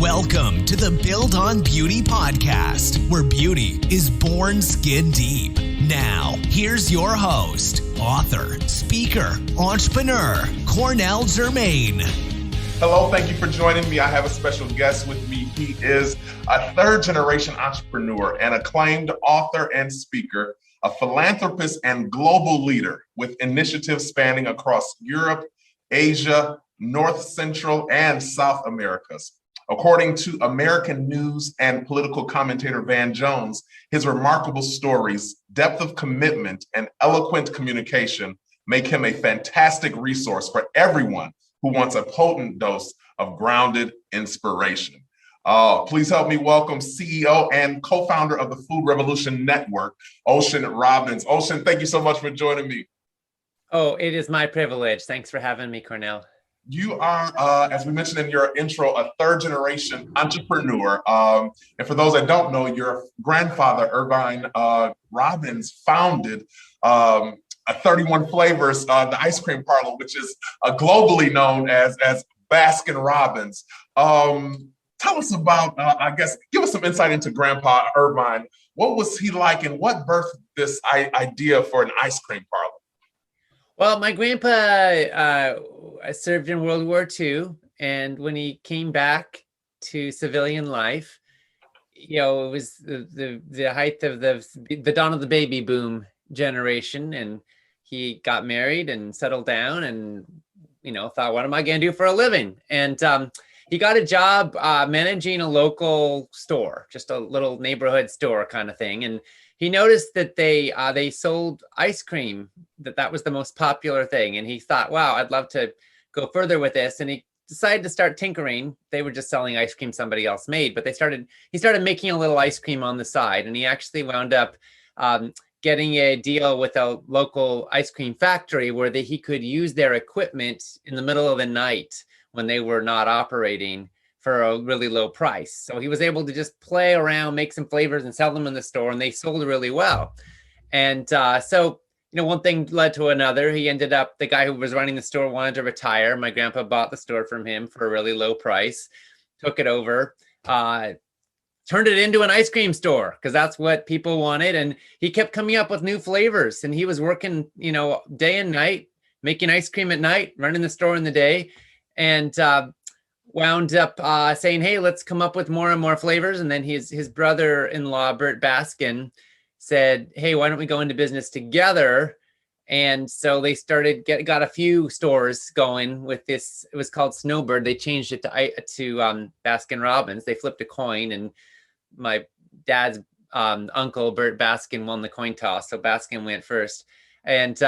Welcome to the Build on Beauty podcast, where beauty is born skin deep. Now, here's your host, author, speaker, entrepreneur, Cornell Jermaine. Hello, thank you for joining me. I have a special guest with me. He is a third-generation entrepreneur, an acclaimed author and speaker, a philanthropist and global leader with initiatives spanning across Europe, Asia, North Central, and South Americas. According to American news and political commentator Van Jones, his remarkable stories, depth of commitment, and eloquent communication make him a fantastic resource for everyone who wants a potent dose of grounded inspiration. Please help me welcome CEO and co-founder of the Food Revolution Network, Ocean Robbins. Ocean, thank you so much for joining me. Oh, it is my privilege. Thanks for having me, Cornell. You are, as we mentioned in your intro, a third-generation entrepreneur. And for those that don't know, your grandfather, Irvine Robbins, founded a 31 Flavors, the ice cream parlor, which is globally known as Baskin-Robbins. Tell us about, give us some insight into Grandpa Irvine. What was he like, and what birthed this idea for an ice cream parlor? Well, my grandpa served in World War II, and when he came back to civilian life, you know, it was the height of the dawn of the baby boom generation, and he got married and settled down, and thought, what am I going to do for a living? And he got a job managing a local store, just a little neighborhood store kind of thing, and he noticed that they sold ice cream, that was the most popular thing. And he thought, wow, I'd love to go further with this. And he decided to start tinkering. They were just selling ice cream somebody else made, but he started making a little ice cream on the side. And he actually wound up getting a deal with a local ice cream factory where he could use their equipment in the middle of the night when they were not operating for a really low price. So he was able to just play around, make some flavors and sell them in the store, and they sold really well. And so one thing led to another. He ended up, the guy who was running the store wanted to retire. My grandpa bought the store from him for a really low price, took it over, turned it into an ice cream store because that's what people wanted. And he kept coming up with new flavors, and he was working, day and night, making ice cream at night, running the store in the day, and wound up saying, hey, let's come up with more and more flavors. And then his brother-in-law, Bert Baskin, said, hey, why don't we go into business together? And so they got a few stores going with this. It was called Snowbird. They changed it to Baskin-Robbins. They flipped a coin, and my dad's uncle, Bert Baskin, won the coin toss. So Baskin went first. And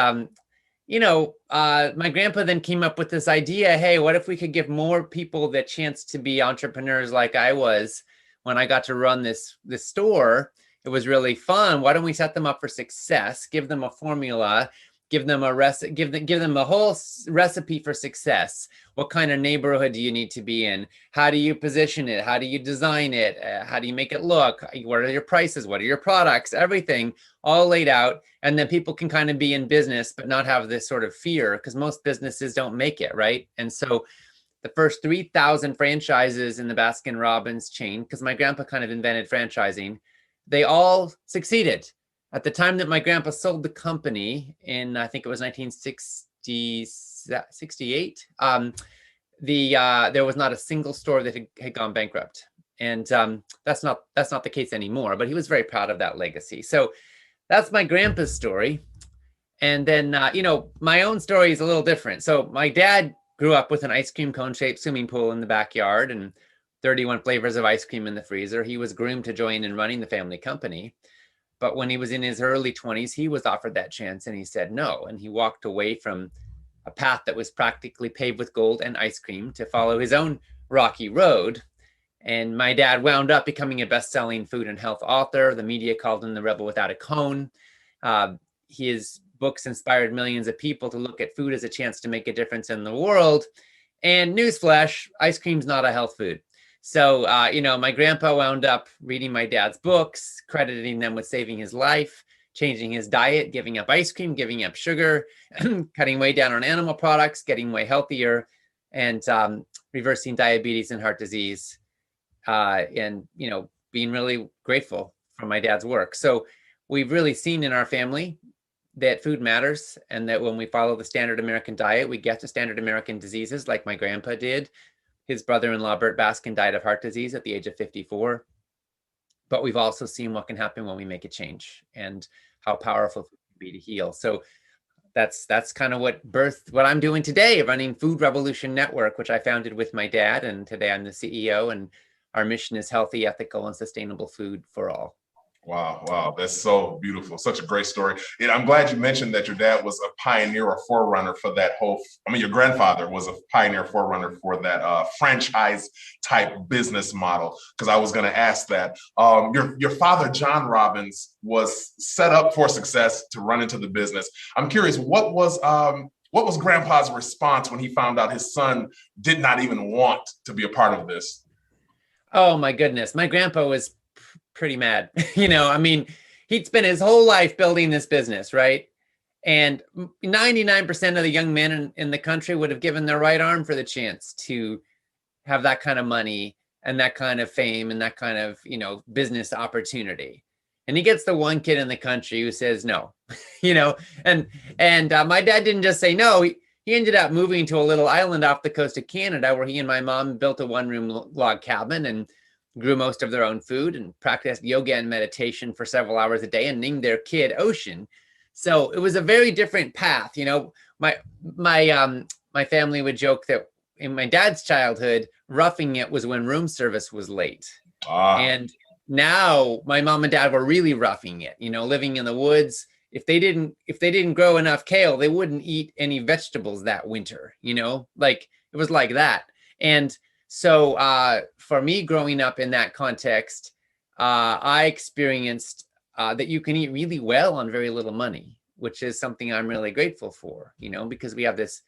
my grandpa then came up with this idea, hey, what if we could give more people the chance to be entrepreneurs like I was when I got to run this store? It was really fun. Why don't we set them up for success, give them a formula, give them a whole recipe for success. What kind of neighborhood do you need to be in? How do you position it? How do you design it? How do you make it look? What are your prices? What are your products? Everything all laid out. And then people can kind of be in business, but not have this sort of fear, because most businesses don't make it, right? And so the first 3,000 franchises in the Baskin-Robbins chain, because my grandpa kind of invented franchising, they all succeeded. At the time that my grandpa sold the company in, I think it was 1968, there was not a single store that had gone bankrupt. And that's not the case anymore, but he was very proud of that legacy. So that's my grandpa's story. And then, my own story is a little different. So my dad grew up with an ice cream cone-shaped swimming pool in the backyard and 31 flavors of ice cream in the freezer. He was groomed to join in running the family company. But when he was in his early 20s, he was offered that chance and he said no. And he walked away from a path that was practically paved with gold and ice cream to follow his own rocky road. And my dad wound up becoming a best-selling food and health author. The media called him the rebel without a cone. His books inspired millions of people to look at food as a chance to make a difference in the world. And newsflash, ice cream's not a health food. So, my grandpa wound up reading my dad's books, crediting them with saving his life, changing his diet, giving up ice cream, giving up sugar, cutting way down on animal products, getting way healthier, and reversing diabetes and heart disease. and, being really grateful for my dad's work. So we've really seen in our family that food matters, and that when we follow the standard American diet, we get to standard American diseases like my grandpa did. His brother-in-law, Bert Baskin, died of heart disease at the age of 54. But we've also seen what can happen when we make a change, and how powerful food can be to heal. So that's kind of what I'm doing today, running Food Revolution Network, which I founded with my dad. And today I'm the CEO, and our mission is healthy, ethical, and sustainable food for all. Wow. That's so beautiful. Such a great story. And I'm glad you mentioned that your dad was a pioneer or forerunner for that your grandfather was a pioneer forerunner for that franchise type business model. Because I was going to ask that. Your father, John Robbins, was set up for success to run into the business. I'm curious, what was Grandpa's response when he found out his son did not even want to be a part of this? Oh my goodness. My grandpa was pretty mad. He'd spent his whole life building this business, right? And 99% of the young men in the country would have given their right arm for the chance to have that kind of money and that kind of fame and that kind of, business opportunity. And he gets the one kid in the country who says no, and my dad didn't just say no. He ended up moving to a little island off the coast of Canada, where he and my mom built a one-room log cabin and grew most of their own food and practiced yoga and meditation for several hours a day and named their kid Ocean. So it was a very different path. My family would joke that in my dad's childhood, roughing it was when room service was late. And now my mom and dad were really roughing it, living in the woods. If they didn't grow enough kale, they wouldn't eat any vegetables that winter, like it was like that. And so for me, growing up in that context, I experienced that you can eat really well on very little money, which is something I'm really grateful for, because we have this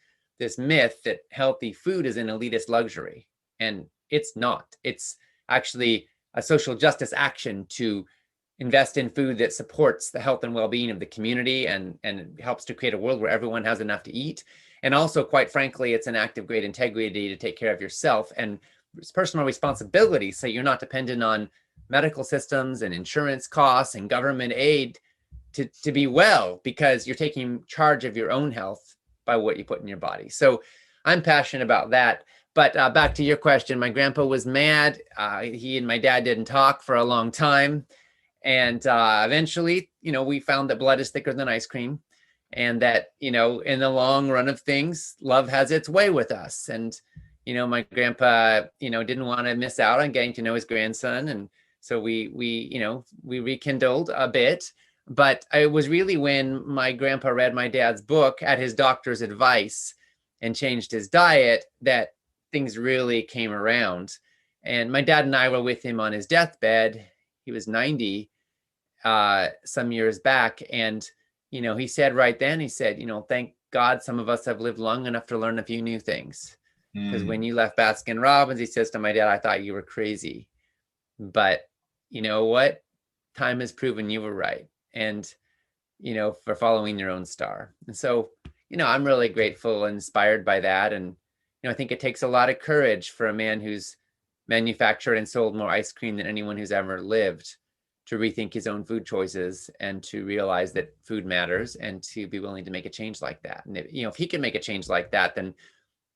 myth that healthy food is an elitist luxury, and it's not. It's actually a social justice action to invest in food that supports the health and well-being of the community and helps to create a world where everyone has enough to eat. And also, quite frankly, it's an act of great integrity to take care of yourself and it's personal responsibility, so you're not dependent on medical systems and insurance costs and government aid to be well, because you're taking charge of your own health by what you put in your body. So I'm passionate about that. But back to your question, my grandpa was mad. He and my dad didn't talk for a long time. And eventually, we found that blood is thicker than ice cream. And that, in the long run of things, love has its way with us. And, my grandpa, didn't want to miss out on getting to know his grandson. And so we rekindled a bit. But it was really when my grandpa read my dad's book at his doctor's advice and changed his diet that things really came around. And my dad and I were with him on his deathbed. He was 90 some years back. And he said right then, thank God some of us have lived long enough to learn a few new things. Because when you left Baskin-Robbins, he says to my dad, I thought you were crazy. But you know what? Time has proven you were right. And, for following your own star. And so, I'm really grateful and inspired by that. And, I think it takes a lot of courage for a man who's manufactured and sold more ice cream than anyone who's ever lived to rethink his own food choices and to realize that food matters and to be willing to make a change like that. And if he can make a change like that, then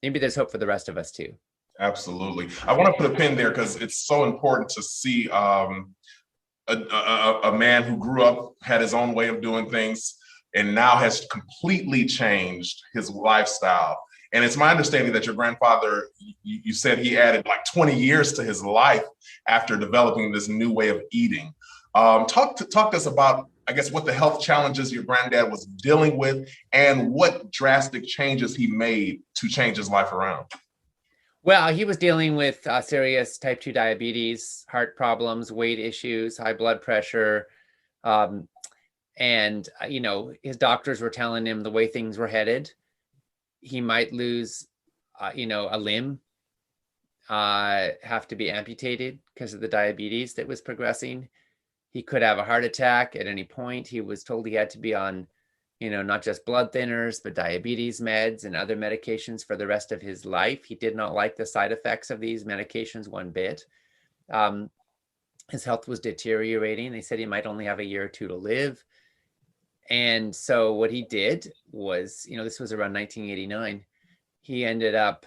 maybe there's hope for the rest of us too. Absolutely. I want to put a pin there because it's so important to see a man who grew up, had his own way of doing things, and now has completely changed his lifestyle. And it's my understanding that your grandfather, you said he added like 20 years to his life after developing this new way of eating. Talk to us about, I guess, what the health challenges your granddad was dealing with and what drastic changes he made to change his life around. Well, he was dealing with serious type 2 diabetes, heart problems, weight issues, high blood pressure. And his doctors were telling him the way things were headed, he might lose, a limb, have to be amputated because of the diabetes that was progressing. He could have a heart attack at any point. He was told he had to be on, not just blood thinners, but diabetes meds and other medications for the rest of his life. He did not like the side effects of these medications one bit. His health was deteriorating. They said he might only have a year or two to live. And so what he did was, this was around 1989. He ended up,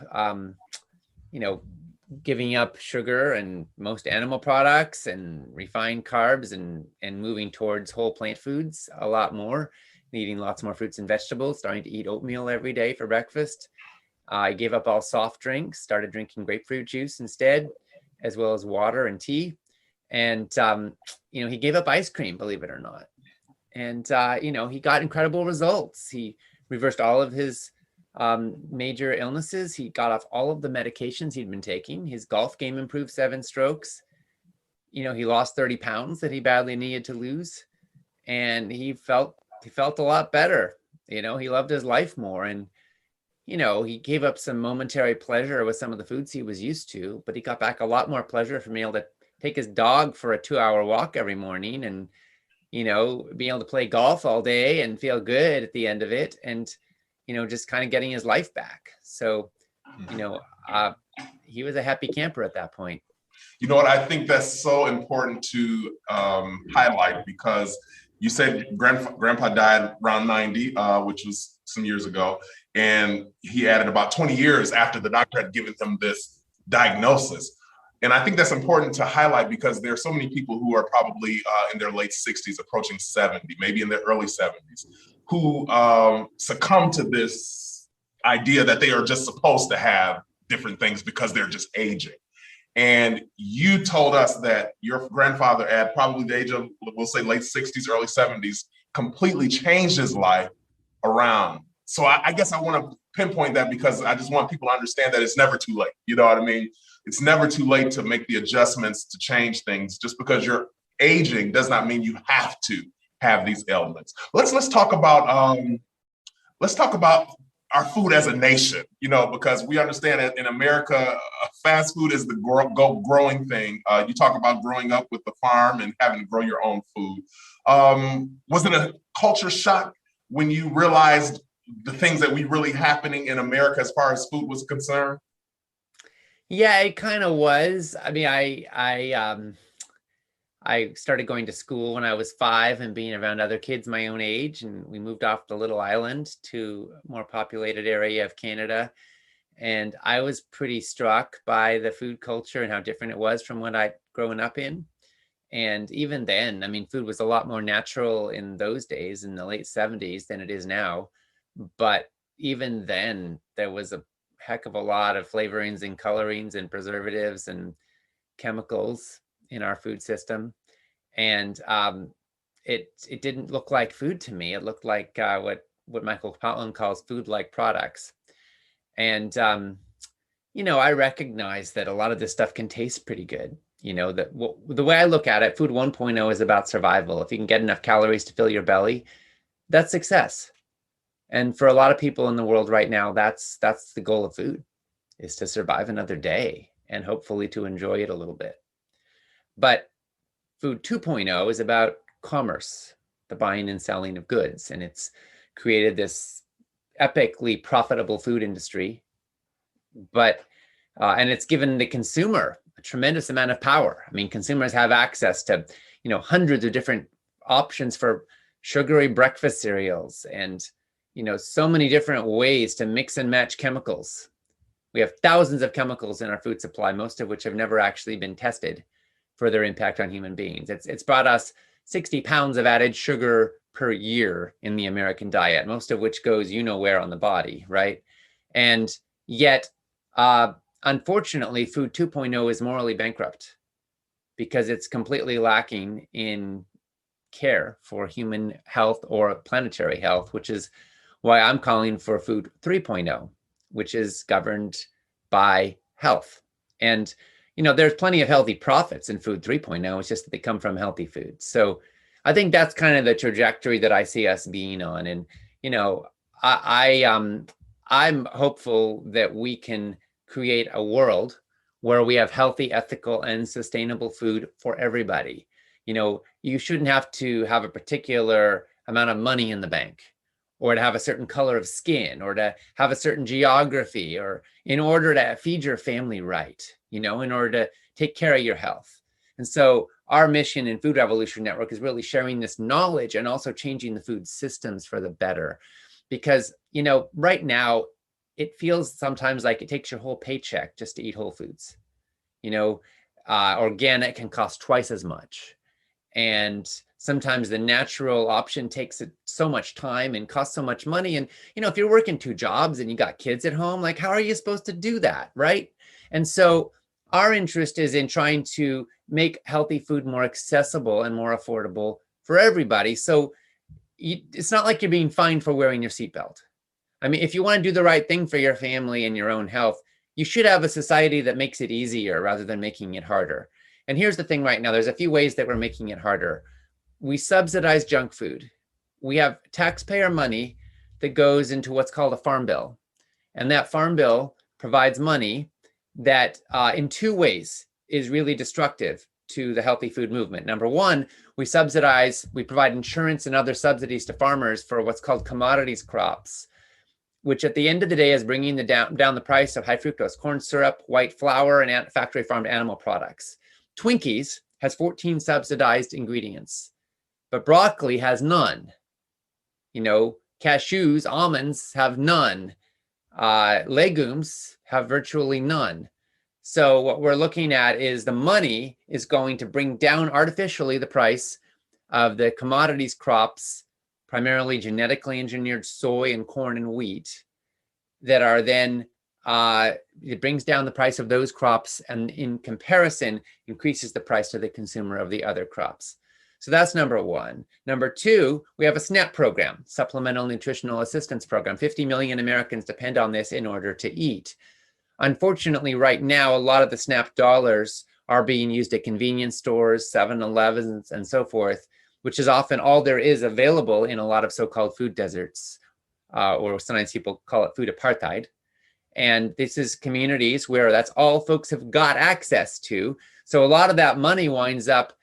giving up sugar and most animal products and refined carbs and moving towards whole plant foods a lot more, eating lots more fruits and vegetables, starting to eat oatmeal every day for breakfast. I gave up all soft drinks, started drinking grapefruit juice instead, as well as water and tea. And, he gave up ice cream, believe it or not. And, he got incredible results. He reversed all of his major illnesses. He got off all of the medications he'd been taking. His golf game improved 7 strokes. He lost 30 pounds that he badly needed to lose. And he felt a lot better. He loved his life more. And, he gave up some momentary pleasure with some of the foods he was used to, but he got back a lot more pleasure from being able to take his dog for a 2-hour walk every morning and, being able to play golf all day and feel good at the end of it. And, just kind of getting his life back. So, he was a happy camper at that point. You know what? I think that's so important to highlight, because you said grandpa died around 90, which was some years ago. And he added about 20 years after the doctor had given him this diagnosis. And I think that's important to highlight, because there are so many people who are probably in their late 60s, approaching 70, maybe in their early 70s, who succumb to this idea that they are just supposed to have different things because they're just aging. And you told us that your grandfather at probably the age of, we'll say, late 60s, early 70s, completely changed his life around. So I guess I want to pinpoint that, because I just want people to understand that it's never too late. You know what I mean? It's never too late to make the adjustments, to change things. Just because you're aging does not mean you have to have these ailments. Let's talk about our food as a nation, because we understand that in America, fast food is the growing thing. You talk about growing up with the farm and having to grow your own food. Was it a culture shock when you realized the things that we really happening in America as far as food was concerned? Yeah, it kind of was. I mean, I started going to school when I was 5 and being around other kids my own age, and we moved off the little island to a more populated area of Canada. And I was pretty struck by the food culture and how different it was from what I'd grown up in. And even then, I mean, food was a lot more natural in those days, in the late 70s, than it is now. But even then, there was a heck of a lot of flavorings and colorings and preservatives and chemicals in our food system. And it didn't look like food to me. It looked like what Michael Pollan calls food-like products. And, I recognize that a lot of this stuff can taste pretty good. The way I look at it, food 1.0 is about survival. If you can get enough calories to fill your belly, that's success. And for a lot of people in the world right now, that's the goal of food, is to survive another day and hopefully to enjoy it a little bit. But food 2.0 is about commerce, the buying and selling of goods. And it's created this epically profitable food industry, and it's given the consumer a tremendous amount of power. I mean, consumers have access to, hundreds of different options for sugary breakfast cereals and, so many different ways to mix and match chemicals. We have thousands of chemicals in our food supply, most of which have never actually been tested for their impact on human beings. It's brought us 60 pounds of added sugar per year in the American diet, most of which goes where on the body, right? And yet, unfortunately, food 2.0 is morally bankrupt because it's completely lacking in care for human health or planetary health, which is why I'm calling for food 3.0, which is governed by health. And, there's plenty of healthy profits in food 3.0. It's just that they come from healthy foods. So I think that's kind of the trajectory that I see us being on. And, I'm hopeful that we can create a world where we have healthy, ethical, and sustainable food for everybody. You shouldn't have to have a particular amount of money in the bank, or to have a certain color of skin, or to have a certain geography, or in order to feed your family right. in order to take care of your health. And so our mission in Food Revolution Network is really sharing this knowledge and also changing the food systems for the better. Because, right now, it feels sometimes like it takes your whole paycheck just to eat whole foods. Organic can cost twice as much. And sometimes the natural option takes so much time and costs so much money. And, if you're working 2 jobs and you got kids at home, like, how are you supposed to do that, right? And so our interest is in trying to make healthy food more accessible and more affordable for everybody. So it's not like you're being fined for wearing your seatbelt. I mean, if you want to do the right thing for your family and your own health, you should have a society that makes it easier rather than making it harder. And here's the thing right now, there's a few ways that we're making it harder. We subsidize junk food. We have taxpayer money that goes into what's called a farm bill. And that farm bill provides money that in 2 ways is really destructive to the healthy food movement. Number one, we provide insurance and other subsidies to farmers for what's called commodities crops, which at the end of the day is bringing down the price of high fructose corn syrup, white flour, and factory farmed animal products. Twinkies has 14 subsidized ingredients, but broccoli has none. Cashews, almonds have none. Legumes have virtually none. So what we're looking at is the money is going to bring down artificially the price of the commodities crops, primarily genetically engineered soy and corn and wheat, that are then, it brings down the price of those crops and in comparison increases the price to the consumer of the other crops. So that's number one. Number two, we have a SNAP program, Supplemental Nutritional Assistance Program. 50 million Americans depend on this in order to eat. Unfortunately, right now, a lot of the SNAP dollars are being used at convenience stores, 7-Elevens, and so forth, which is often all there is available in a lot of so-called food deserts, or sometimes people call it food apartheid. And this is communities where that's all folks have got access to. So a lot of that money winds up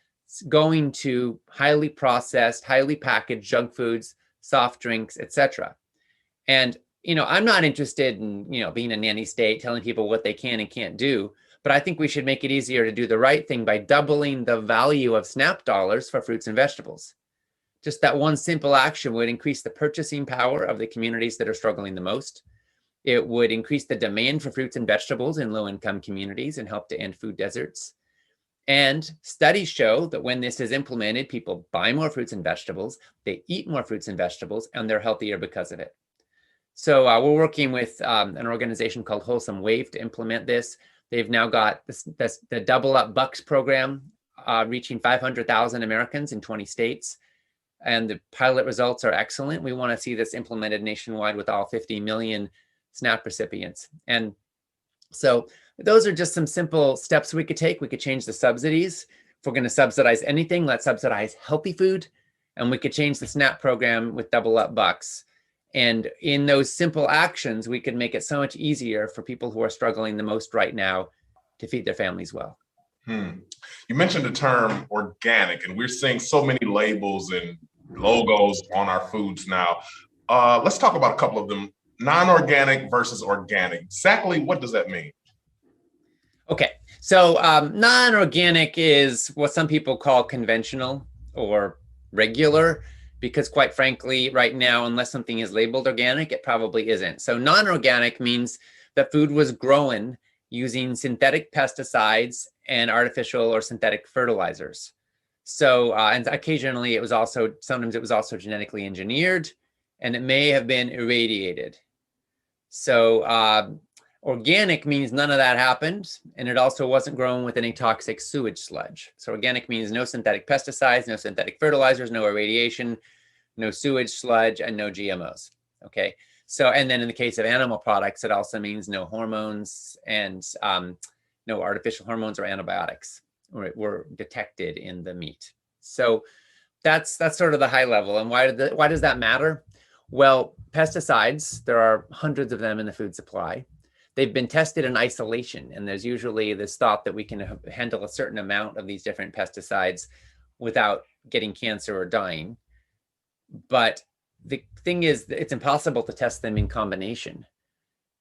going to highly processed, highly packaged junk foods, soft drinks, etc. And I'm not interested in, being a nanny state, telling people what they can and can't do, but I think we should make it easier to do the right thing by doubling the value of SNAP dollars for fruits and vegetables. Just that one simple action would increase the purchasing power of the communities that are struggling the most. It would increase the demand for fruits and vegetables in low-income communities and help to end food deserts. And studies show that when this is implemented, people buy more fruits and vegetables, they eat more fruits and vegetables, and they're healthier because of it. So we're working with an organization called Wholesome Wave to implement this. They've now got the Double Up Bucks program, reaching 500,000 Americans in 20 states. And the pilot results are excellent. We want to see this implemented nationwide with all 50 million SNAP recipients. And so those are just some simple steps we could take. We could change the subsidies. If we're going to subsidize anything, let's subsidize healthy food. And we could change the SNAP program with Double Up Bucks. And in those simple actions, we could make it so much easier for people who are struggling the most right now to feed their families well. You mentioned the term organic, and we're seeing so many labels and logos on our foods now. Let's talk about a couple of them. Non-organic versus organic. Exactly what does that mean? Okay, so non-organic is what some people call conventional or regular, because quite frankly, right now, unless something is labeled organic, it probably isn't. So non-organic means that food was grown using synthetic pesticides and artificial or synthetic fertilizers. So, and occasionally sometimes it was also genetically engineered, and it may have been irradiated. So organic means none of that happened, and it also wasn't grown with any toxic sewage sludge. So organic means no synthetic pesticides, no synthetic fertilizers, no irradiation, no sewage sludge, and no GMOs. Okay. So, and then in the case of animal products, it also means no hormones and no artificial hormones or antibiotics were detected in the meat. So that's sort of the high level. And why does that matter? Well, pesticides, there are hundreds of them in the food supply. They've been tested in isolation, and there's usually this thought that we can handle a certain amount of these different pesticides without getting cancer or dying. But the thing is, it's impossible to test them in combination.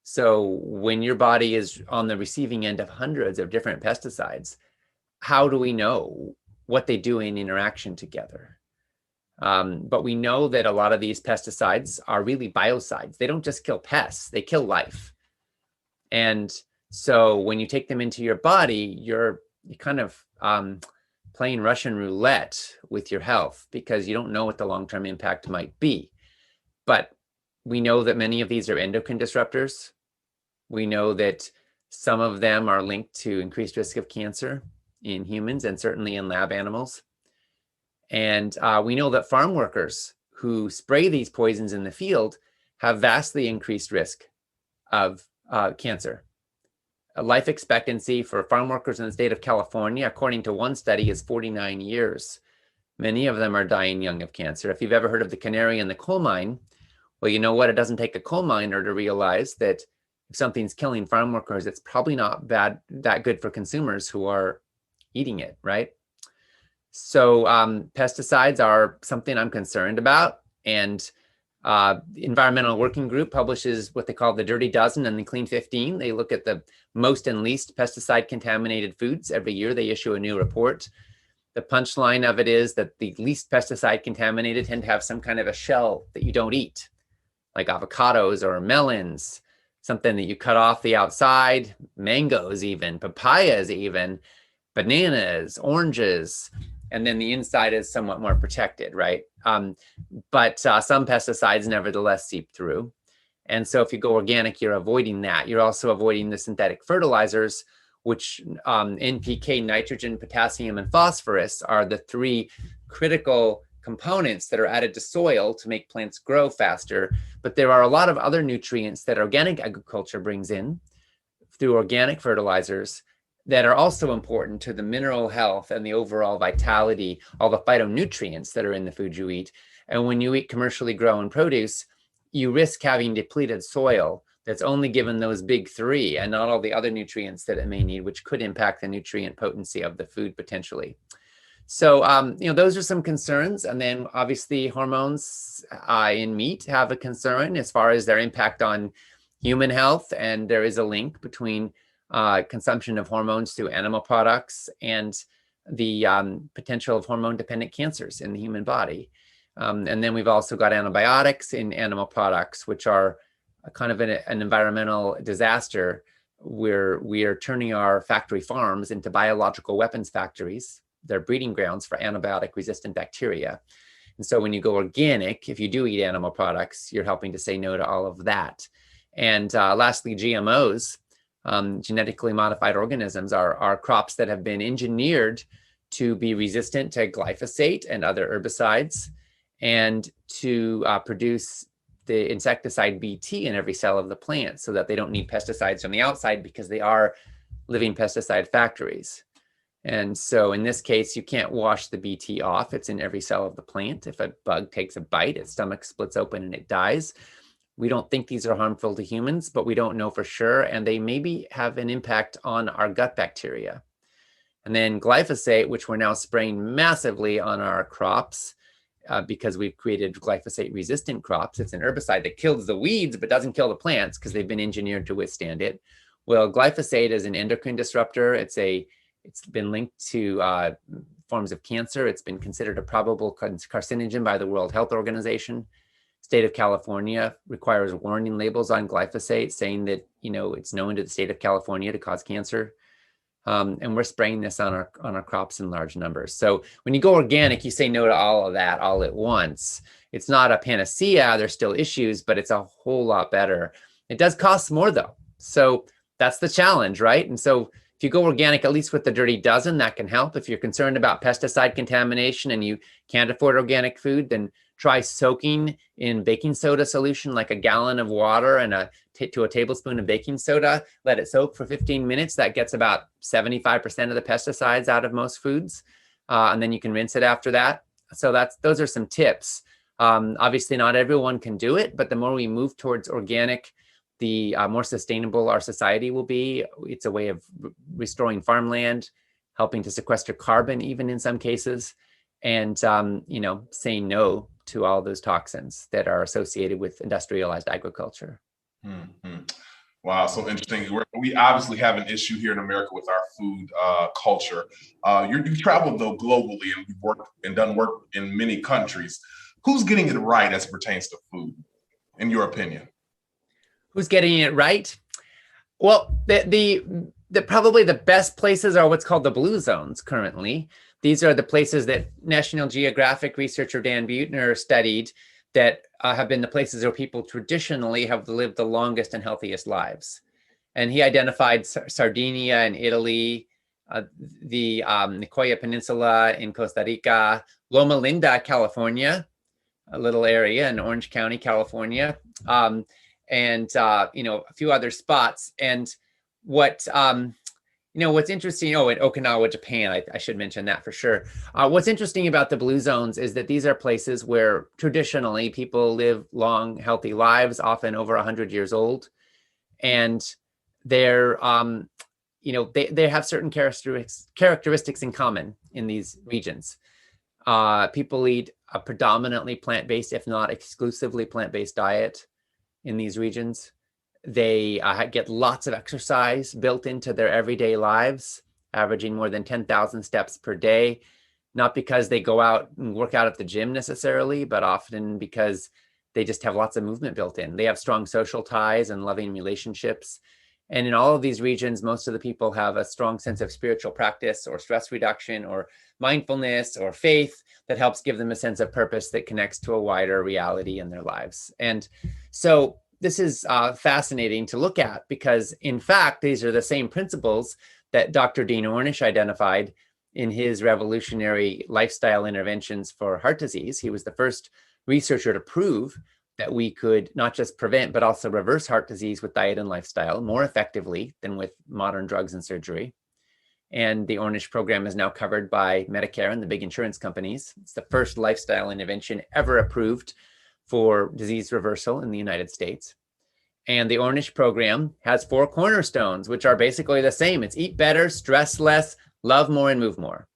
So when your body is on the receiving end of hundreds of different pesticides, how do we know what they do in interaction together? But we know that a lot of these pesticides are really biocides. They don't just kill pests, they kill life. And so when you take them into your body, you're kind of playing Russian roulette with your health because you don't know what the long-term impact might be. But we know that many of these are endocrine disruptors. We know that some of them are linked to increased risk of cancer in humans and certainly in lab animals. And we know that farm workers who spray these poisons in the field have vastly increased risk of cancer. Life expectancy for farm workers in the state of California, according to one study, is 49 years. Many of them are dying young of cancer. If you've ever heard of the canary in the coal mine, well, you know what? It doesn't take a coal miner to realize that if something's killing farm workers, it's probably not that good for consumers who are eating it, right? So pesticides are something I'm concerned about. And Environmental Working Group publishes what they call the Dirty Dozen and the Clean 15. They look at the most and least pesticide contaminated foods. Every year they issue a new report. The punchline of it is that the least pesticide contaminated tend to have some kind of a shell that you don't eat, like avocados or melons, something that you cut off the outside, mangoes even, papayas even, bananas, oranges, and then the inside is somewhat more protected, right? But some pesticides nevertheless seep through. And so if you go organic, you're avoiding that. You're also avoiding the synthetic fertilizers, which NPK, nitrogen, potassium, and phosphorus are the three critical components that are added to soil to make plants grow faster. But there are a lot of other nutrients that organic agriculture brings in through organic fertilizers that are also important to the mineral health and the overall vitality, all the phytonutrients that are in the food you eat. And when you eat commercially grown produce, you risk having depleted soil that's only given those big three and not all the other nutrients that it may need, which could impact the nutrient potency of the food potentially. So, those are some concerns. And then obviously hormones in meat have a concern as far as their impact on human health. And there is a link between consumption of hormones through animal products and the potential of hormone-dependent cancers in the human body. And then we've also got antibiotics in animal products, which are kind of an environmental disaster where we are turning our factory farms into biological weapons factories. They're breeding grounds for antibiotic-resistant bacteria. And so when you go organic, if you do eat animal products, you're helping to say no to all of that. And lastly, GMOs. Genetically modified organisms are crops that have been engineered to be resistant to glyphosate and other herbicides and to produce the insecticide Bt in every cell of the plant so that they don't need pesticides from the outside because they are living pesticide factories. And so in this case, you can't wash the Bt off. It's in every cell of the plant. If a bug takes a bite, its stomach splits open and it dies. We don't think these are harmful to humans, but we don't know for sure. And they maybe have an impact on our gut bacteria. And then glyphosate, which we're now spraying massively on our crops because we've created glyphosate resistant crops. It's an herbicide that kills the weeds, but doesn't kill the plants because they've been engineered to withstand it. Well, glyphosate is an endocrine disruptor. It's been linked to forms of cancer. It's been considered a probable carcinogen by the World Health Organization. State of California requires warning labels on glyphosate saying that, it's known to the state of California to cause cancer. And we're spraying this on our crops in large numbers. So when you go organic, you say no to all of that all at once. It's not a panacea. There's still issues, but it's a whole lot better. It does cost more though. So that's the challenge, right? And so if you go organic, at least with the Dirty Dozen, that can help. If you're concerned about pesticide contamination and you can't afford organic food, then try soaking in baking soda solution, like a gallon of water and to a tablespoon of baking soda. Let it soak for 15 minutes. That gets about 75% of the pesticides out of most foods. And then you can rinse it after that. So those are some tips. Obviously, not everyone can do it, but the more we move towards organic, the more sustainable our society will be. It's a way of restoring farmland, helping to sequester carbon, even in some cases, and saying no to all those toxins that are associated with industrialized agriculture. Mm-hmm. Wow, so interesting. We obviously have an issue here in America with our food culture. You've traveled though globally, and you've worked and done work in many countries. Who's getting it right as it pertains to food, in your opinion? Who's getting it right? Well, the probably the best places are what's called the blue zones currently. These are the places that National Geographic researcher Dan Buettner studied that have been the places where people traditionally have lived the longest and healthiest lives. And he identified Sardinia in Italy, the Nicoya Peninsula in Costa Rica, Loma Linda, California, a little area in Orange County, California, and a few other spots. And what's interesting, in Okinawa, Japan, I should mention that for sure. What's interesting about the blue zones is that these are places where traditionally people live long, healthy lives, often over 100 years old. And they're, they have certain characteristics in common in these regions. People eat a predominantly plant-based, if not exclusively plant-based diet in these regions. They get lots of exercise built into their everyday lives, averaging more than 10,000 steps per day, not because they go out and work out at the gym necessarily, but often because they just have lots of movement built in. They have strong social ties and loving relationships. And in all of these regions, most of the people have a strong sense of spiritual practice or stress reduction or mindfulness or faith that helps give them a sense of purpose that connects to a wider reality in their lives. And so this is fascinating to look at because, in fact, these are the same principles that Dr. Dean Ornish identified in his revolutionary lifestyle interventions for heart disease. He was the first researcher to prove that we could not just prevent, but also reverse heart disease with diet and lifestyle more effectively than with modern drugs and surgery. And the Ornish program is now covered by Medicare and the big insurance companies. It's the first lifestyle intervention ever approved for disease reversal in the United States. And the Ornish program has 4 cornerstones, which are basically the same. It's eat better, stress less, love more, and move more.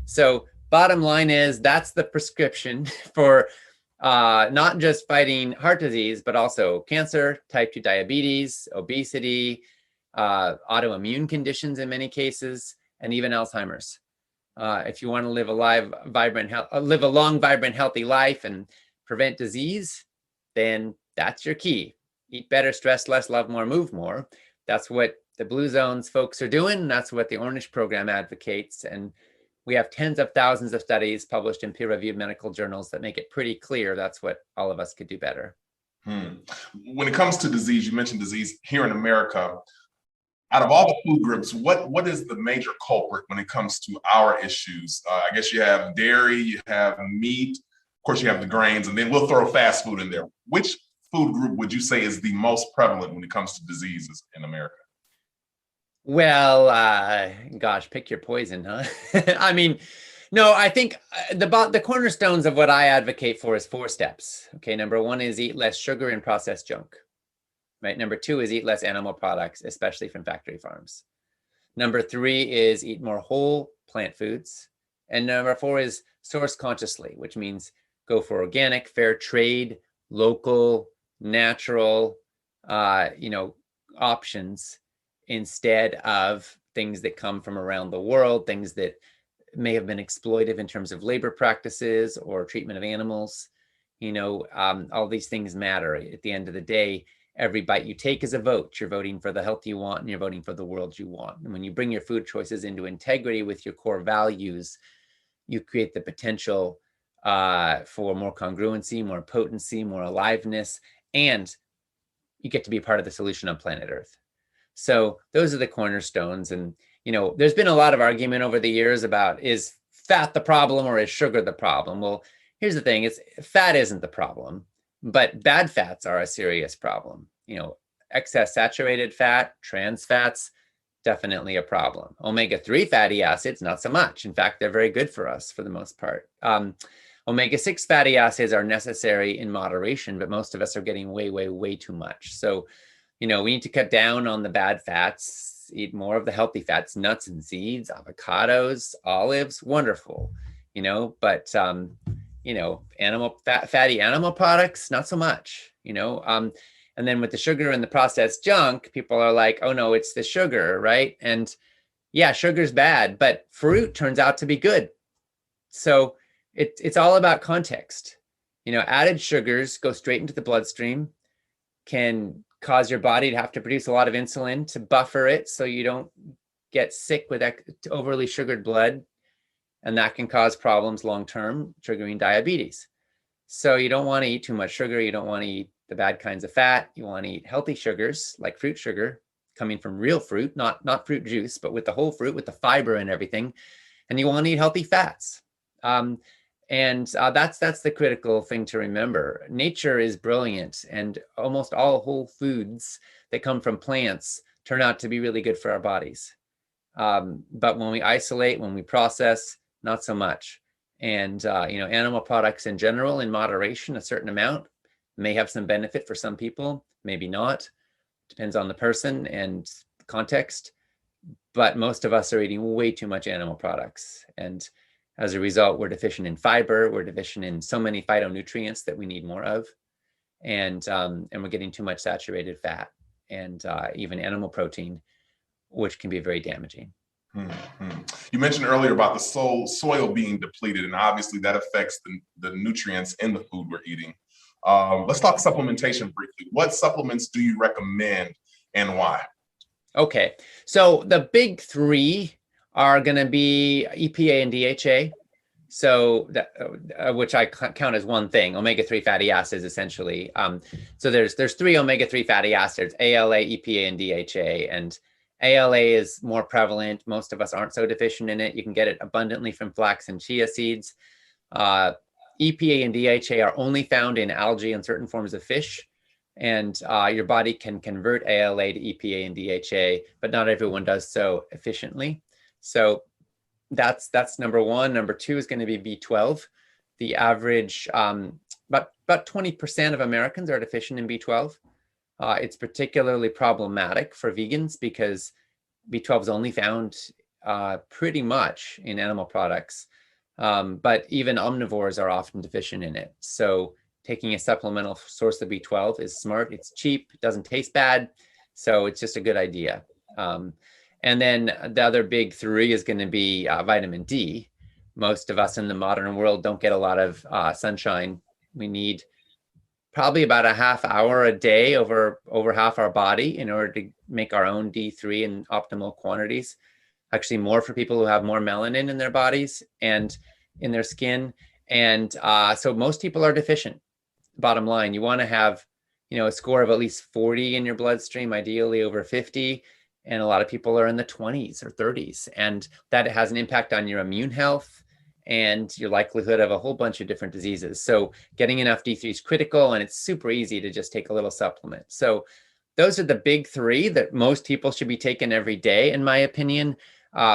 So bottom line is that's the prescription for not just fighting heart disease, but also cancer, type 2 diabetes, obesity, autoimmune conditions in many cases, and even Alzheimer's. If you want to live a long, vibrant, healthy life and prevent disease, then that's your key. Eat better, stress less, love more, move more. That's what the Blue Zones folks are doing. That's what the Ornish program advocates. And we have tens of thousands of studies published in peer-reviewed medical journals that make it pretty clear that's what all of us could do better. When it comes to disease, you mentioned disease here in America. Out of all the food groups, what is the major culprit when it comes to our issues? I guess you have dairy, you have meat, of course you have the grains, and then we'll throw fast food in there. Which food group would you say is the most prevalent when it comes to diseases in America? Well, gosh, pick your poison, huh? I mean, no, I think the cornerstones of what I advocate for is 4 steps. Okay, number 1 is eat less sugar and processed junk. Right. Number 2 is eat less animal products, especially from factory farms. Number 3 is eat more whole plant foods. And number 4 is source consciously, which means go for organic, fair trade, local, natural, options instead of things that come from around the world, things that may have been exploitive in terms of labor practices or treatment of animals. All these things matter. At the end of the day, every bite you take is a vote. You're voting for the health you want and you're voting for the world you want. And when you bring your food choices into integrity with your core values, you create the potential for more congruency, more potency, more aliveness, and you get to be a part of the solution on planet Earth. So those are the cornerstones. And, there's been a lot of argument over the years about is fat the problem or is sugar the problem? Well, here's the thing, fat isn't the problem, but bad fats are a serious problem. Excess saturated fat, trans fats, definitely a problem. Omega-3 fatty acids, not so much. In fact, they're very good for us for the most part. Omega-6 fatty acids are necessary in moderation, but most of us are getting way, way, way too much. So, we need to cut down on the bad fats, eat more of the healthy fats, nuts and seeds, avocados, olives, wonderful, but, fatty animal products, not so much, And then with the sugar and the processed junk, people are like, oh no, it's the sugar, right? And yeah, sugar's bad, but fruit turns out to be good. So it's all about context. Added sugars go straight into the bloodstream, can cause your body to have to produce a lot of insulin to buffer it so you don't get sick with overly sugared blood. And that can cause problems long-term, triggering diabetes. So you don't want to eat too much sugar. You don't want to eat the bad kinds of fat. You want to eat healthy sugars like fruit sugar coming from real fruit, not fruit juice, but with the whole fruit, with the fiber and everything. And you want to eat healthy fats. That's the critical thing to remember. Nature is brilliant, and almost all whole foods that come from plants turn out to be really good for our bodies. But when we isolate, when we process, not so much. And animal products in general, in moderation, a certain amount may have some benefit for some people, maybe not. Depends on the person and context. But most of us are eating way too much animal products. And as a result, we're deficient in fiber. We're deficient in so many phytonutrients that we need more of. And we're getting too much saturated fat and even animal protein, which can be very damaging. Mm-hmm. You mentioned earlier about the soil being depleted, and obviously that affects the nutrients in the food we're eating. Let's talk supplementation briefly. What supplements do you recommend and why? Okay, so the big three are going to be EPA and DHA. So which I count as one thing, omega-3 fatty acids, essentially. So there's three omega-3 fatty acids, ALA, EPA, and DHA. And ALA is more prevalent. Most of us aren't so deficient in it. You can get it abundantly from flax and chia seeds. EPA and DHA are only found in algae and certain forms of fish. And your body can convert ALA to EPA and DHA, but not everyone does so efficiently. So that's number one. Number two is going to be B12. The average, about 20% of Americans are deficient in B12. It's particularly problematic for vegans because B12 is only found pretty much in animal products. But even omnivores are often deficient in it. So taking a supplemental source of B12 is smart. It's cheap. It doesn't taste bad. So it's just a good idea. And then the other big three is going to be vitamin D. Most of us in the modern world don't get a lot of sunshine. We need probably about a half hour a day over half our body in order to make our own D3 in optimal quantities. Actually more for people who have more melanin in their bodies and in their skin. And so most people are deficient. Bottom line, you want to have, a score of at least 40 in your bloodstream, ideally over 50. And a lot of people are in the 20s or 30s. And that has an impact on your immune health and your likelihood of a whole bunch of different diseases. So getting enough D3 is critical, and it's super easy to just take a little supplement. So those are the big three that most people should be taking every day, in my opinion.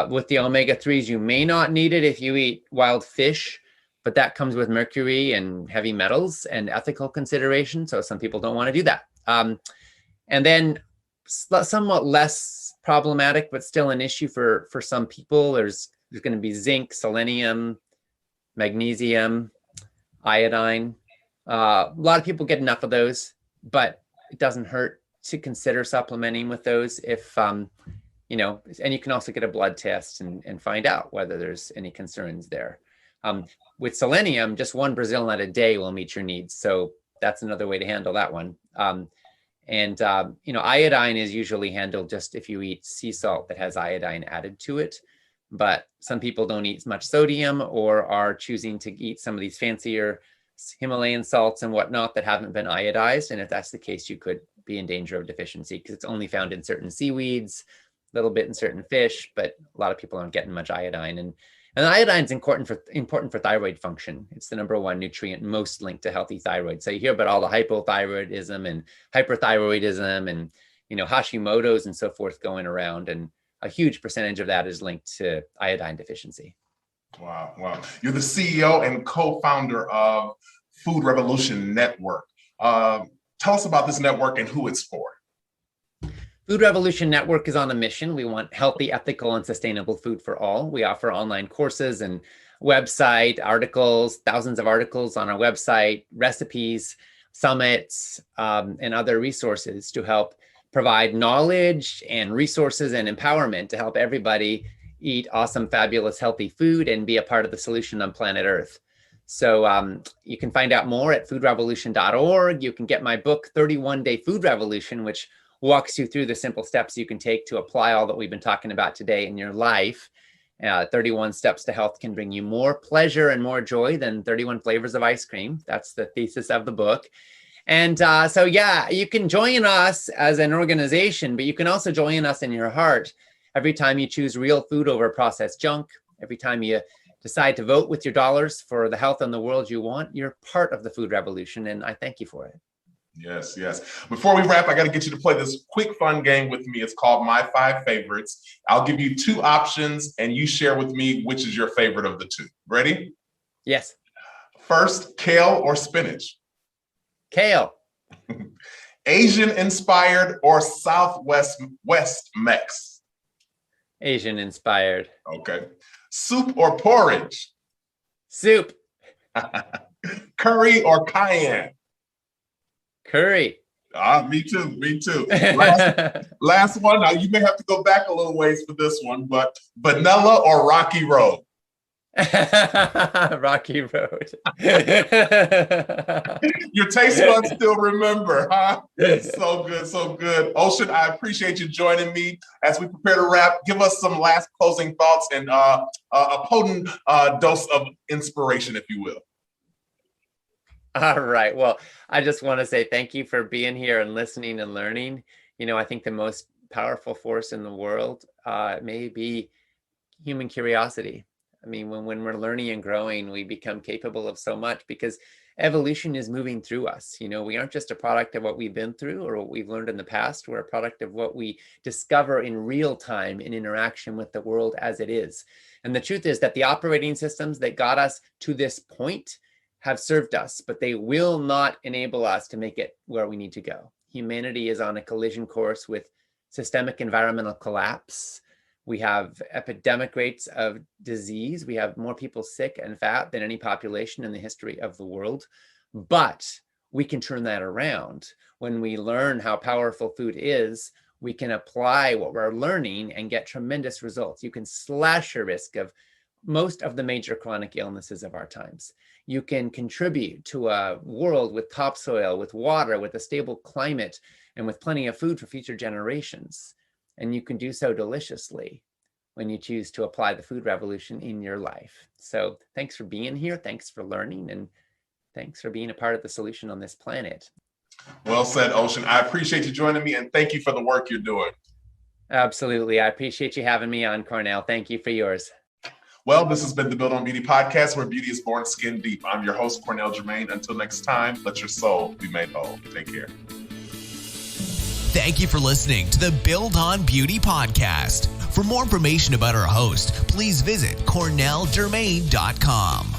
With the omega-3s, you may not need it if you eat wild fish, but that comes with mercury and heavy metals and ethical considerations. So some people don't want to do that. And then somewhat less problematic, but still an issue for some people. There's going to be zinc, selenium, magnesium, iodine. A lot of people get enough of those, but it doesn't hurt to consider supplementing with those if, and you can also get a blood test and find out whether there's any concerns there. With selenium, just one Brazil nut a day will meet your needs. So that's another way to handle that one. Iodine is usually handled just if you eat sea salt that has iodine added to it. But some people don't eat as much sodium or are choosing to eat some of these fancier Himalayan salts and whatnot that haven't been iodized. And if that's the case, you could be in danger of deficiency because it's only found in certain seaweeds, a little bit in certain fish, but a lot of people aren't getting much iodine. And iodine is important for thyroid function. It's the number one nutrient most linked to healthy thyroid. So you hear about all the hypothyroidism and hyperthyroidism and, Hashimoto's and so forth going around. And a huge percentage of that is linked to iodine deficiency. Wow. You're the CEO and co-founder of Food Revolution Network. Tell us about this network and who it's for. Food Revolution Network is on a mission. We want healthy, ethical, and sustainable food for all. We offer online courses and website articles, thousands of articles on our website, recipes summits, and other resources to help provide knowledge and resources and empowerment to help everybody eat awesome, fabulous, healthy food and be a part of the solution on planet Earth. So you can find out more at foodrevolution.org. You can get my book, 31-Day Food Revolution, which walks you through the simple steps you can take to apply all that we've been talking about today in your life. 31 steps to health can bring you more pleasure and more joy than 31 flavors of ice cream. That's the thesis of the book. And so, yeah, you can join us as an organization, but you can also join us in your heart every time you choose real food over processed junk, every time you decide to vote with your dollars for the health and the world you want. You're part of the food revolution, and I thank you for it. Yes, yes. Before we wrap, I got to get you to play this quick, fun game with me. It's called My 5 Favorites. I'll give you 2 options, and you share with me which is your favorite of the 2. Ready? Yes. First, kale or spinach? Kale. Asian-inspired or Southwest Mex? Asian-inspired. Okay. Soup or porridge? Soup. Curry or cayenne? Curry. Me too. Last one. Now you may have to go back a little ways for this one, but vanilla or Rocky Road? Rocky Road. Your taste buds still remember, huh? So good, so good. Ocean, I appreciate you joining me as we prepare to wrap. Give us some last closing thoughts and a potent dose of inspiration, if you will. All right. Well, I just want to say thank you for being here and listening and learning. You know, I think the most powerful force in the world may be human curiosity. I mean, when we're learning and growing, we become capable of so much because evolution is moving through us. You know, we aren't just a product of what we've been through or what we've learned in the past. We're a product of what we discover in real time in interaction with the world as it is. And the truth is that the operating systems that got us to this point have served us, but they will not enable us to make it where we need to go. Humanity is on a collision course with systemic environmental collapse. We have epidemic rates of disease. We have more people sick and fat than any population in the history of the world. But we can turn that around. When we learn how powerful food is, we can apply what we're learning and get tremendous results. You can slash your risk of most of the major chronic illnesses of our times. You can contribute to a world with topsoil, with water, with a stable climate, and with plenty of food for future generations. And you can do so deliciously when you choose to apply the food revolution in your life. So thanks for being here. Thanks for learning. And thanks for being a part of the solution on this planet. Well said, Ocean. I appreciate you joining me and thank you for the work you're doing. Absolutely. I appreciate you having me on, Cornell. Thank you for yours. Well, this has been the Build on Beauty podcast, where beauty is born skin deep. I'm your host, Cornell Jermaine. Until next time, let your soul be made whole. Take care. Thank you for listening to the Build on Beauty podcast. For more information about our host, please visit cornelljermaine.com.